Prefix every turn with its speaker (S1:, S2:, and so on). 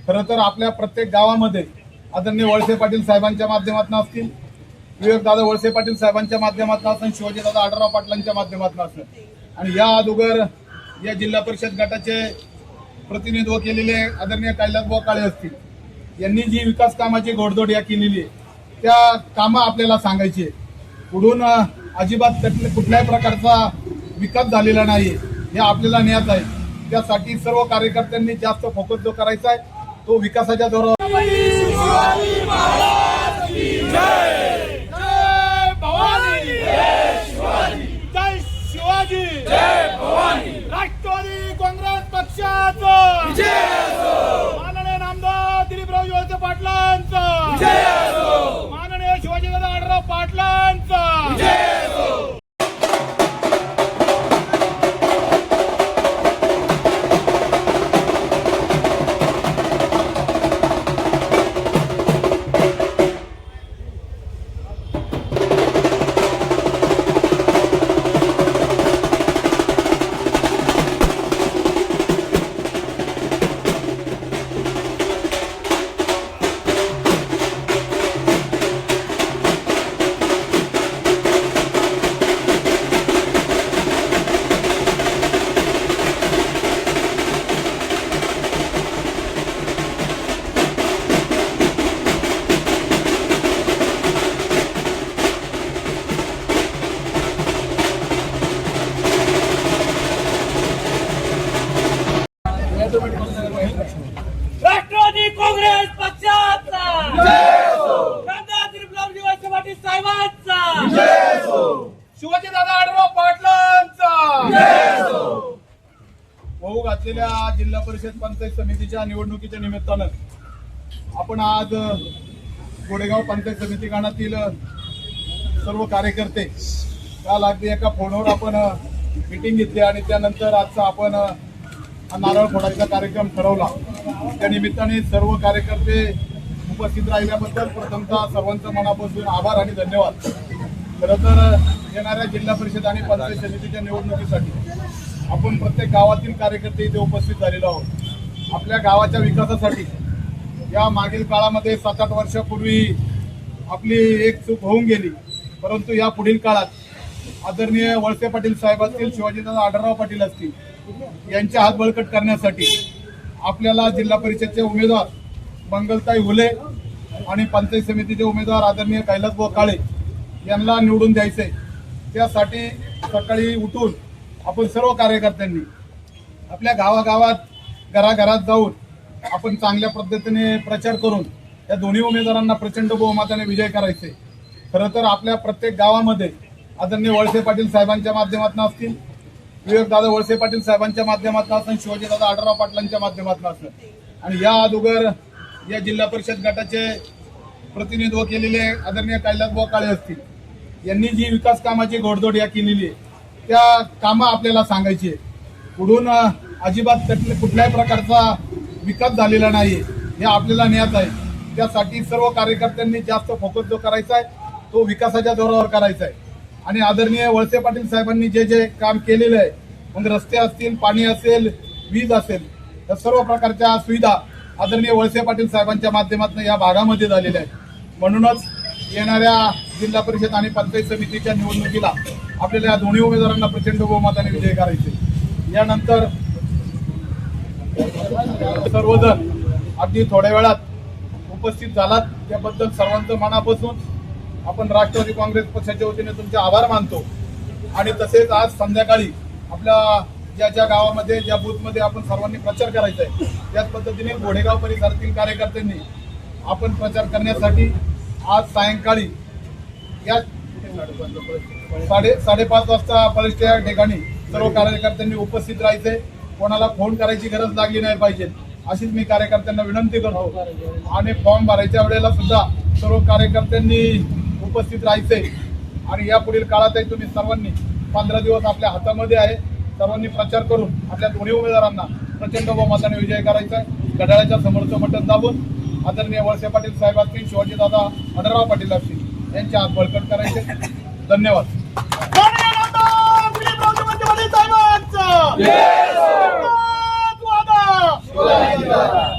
S1: खरं तर आपल्या प्रत्येक गावामध्ये आदरणीय वळसे पाटील साहेबांच्या माध्यमातून असतील, विवेकदादा वळसे पाटील साहेबांच्या माध्यमातून असेल, शिवाजीदादा आढळराव पाटलांच्या माध्यमातून असेल आणि या अगोदर या जिल्हा परिषद गटाचे प्रतिनिधित्व केलेले आदरणीय कैलासभाऊ काळे असतील, यांनी जी विकास कामाची घोडदौड या केलेली आहे त्या कामं आपल्याला सांगायची आहे. पुढून अजिबात कुठल्याही प्रकारचा विकास झालेला नाही हे आपल्याला न्यायचं आहे. त्यासाठी सर्व कार्यकर्त्यांनी जास्त फोकस जो करायचा आहे तो विकासाच्या जोरावर.
S2: राष्ट्रवादी काँग्रेस पक्षाचं माननीय नामदार दिलीपराव वळसे पाटलांचं, माननीय शिवाजीदादा आढळराव पाटलांचं. राष्ट्रवादी काँग्रेस पक्षाचा नामदार दिलीपराव वळसे पाटील साहेबांचा, शिवाजीदादा आढळराव पाटलांचा. होऊ घातलेल्या जिल्हा परिषद पंचायत समितीच्या निवडणुकीच्या निमित्तानं आपण आज गोडेगाव पंचायत समिती गणातील सर्व कार्यकर्ते काल अगदी एका फोनवर आपण मीटिंग घेतली आणि त्यानंतर आजचा आपण नारळ फोडायचा कार्यक्रम ठरवला. त्या निमित्ताने सर्व कार्यकर्ते उपस्थित राहिल्याबद्दल प्रथमतः सर्वांचं मनापासून आभार आणि धन्यवाद. खरं तर येणाऱ्या जिल्हा परिषद आणि पंचायत समितीच्या निवडणुकीसाठी आपण प्रत्येक गावातील कार्यकर्ते इथे उपस्थित झालेलो आहोत. आपल्या गावाच्या विकासासाठी या मागील काळामध्ये 7-8 वर्षापूर्वी आपली एक चूक होऊन गेली, परंतु या पुढील काळात आदरणीय वळसे पाटील साहेब असतील, शिवाजीदादा आढळराव पाटील असतील यांचे हात बळकट करण्यासाठी आपल्याला जिल्हा परिषदचे उमेदवार मंगलताई हुले आणि पंचायत समितीचे उमेदवार आदरणीय कैलासभाऊ काळे यांना निवडून द्यायचे. त्यासाठी सकाळी उठून आपण सर्व कार्यकर्त्यांनी आपल्या गावागावात घराघरात जाऊन आपण चांगल्या पद्धतीने प्रचार करून या दोन्ही उमेदवारांना प्रचंड बहुमताने विजय करायचे. खरं तर आपल्या प्रत्येक गावामध्ये आदरणीय वळसे पाटील साहेबांच्या माध्यमातून असतील, विवेकदादा वळसे पाटील साहेबांच्या माध्यमातून असेल, शिवाजीदादा आढळराव पाटलांच्या माध्यमातून असेल आणि या अगोदर या जिल्हा परिषद गटाचे प्रतिनिधित्व केलेले आदरणीय कैलासभाऊ काळे असतील, यांनी जी विकास कामाची घोडदौड या केलेली आहे त्या कामं आपल्याला सांगायची आहे. पुढून अजिबात कुठल्याही प्रकारचा विकास झालेला नाही हे आपल्याला न्यायचं आहे. त्यासाठी सर्व कार्यकर्त्यांनी जास्त फोकस जो करायचा आहे तो विकासाच्या जोरावर करायचा आहे. आणि आदरणीय वळसे पाटील साहेबांनी जे जे काम केलेलं आहे, मग रस्ते असतील, पाणी असेल, वीज असेल, या सर्व प्रकारच्या सुविधा आदरणीय वळसे पाटील साहेबांच्या माध्यमातून या भागामध्ये झालेल्या आहेत. म्हणूनच येणाऱ्या जिल्हा परिषद आणि पंचायत समितीच्या निवडणुकीला आपल्याला या दोन्ही उमेदवारांना प्रचंड बहुमताने विजय करायचे. यानंतर सर्वजण अगदी थोड्या वेळात उपस्थित झालात त्याबद्दल सर्वांचं मनापासून आपण राष्ट्रवादी काँग्रेस पक्षाच्या वतीने तुमचे आभार मानतो. आणि तसेच आज संध्याकाळी आपल्या ज्या ज्या गावामध्ये ज्या बूथमध्ये आपण सर्वांनी प्रचार करायचा आहे त्याच पद्धतीने गोडेगाव परिसरातील कार्यकर्त्यांनी आपण प्रचार करण्यासाठी आज सायंकाळी या 5:30 वाजता पलष्ट या ठिकाणी सर्व कार्यकर्त्यांनी उपस्थित राहायचे. कोणाला फोन करायची गरज लागली नाही पाहिजे अशीच मी कार्यकर्त्यांना विनंती करतो. आणि फॉर्म भरायच्या वेळेला सुद्धा सर्व कार्यकर्त्यांनी उपस्थित राहायचे. आणि या पुढील काळातही तुम्ही सर्वांनी 15 दिवस आपल्या हातामध्ये आहे, सर्वांनी प्रचार करून आपल्या दोन्ही उमेदवारांना प्रचंड बहुमताने विजय करायचा आहे. घड्याळाच्या समोरचं बटन दाबून आदरणीय वळसे पाटील साहेब असतील, शिवाजीदादा आढळराव पाटील असतील यांचे हात बळकट करायचे. धन्यवाद. साहेबांचं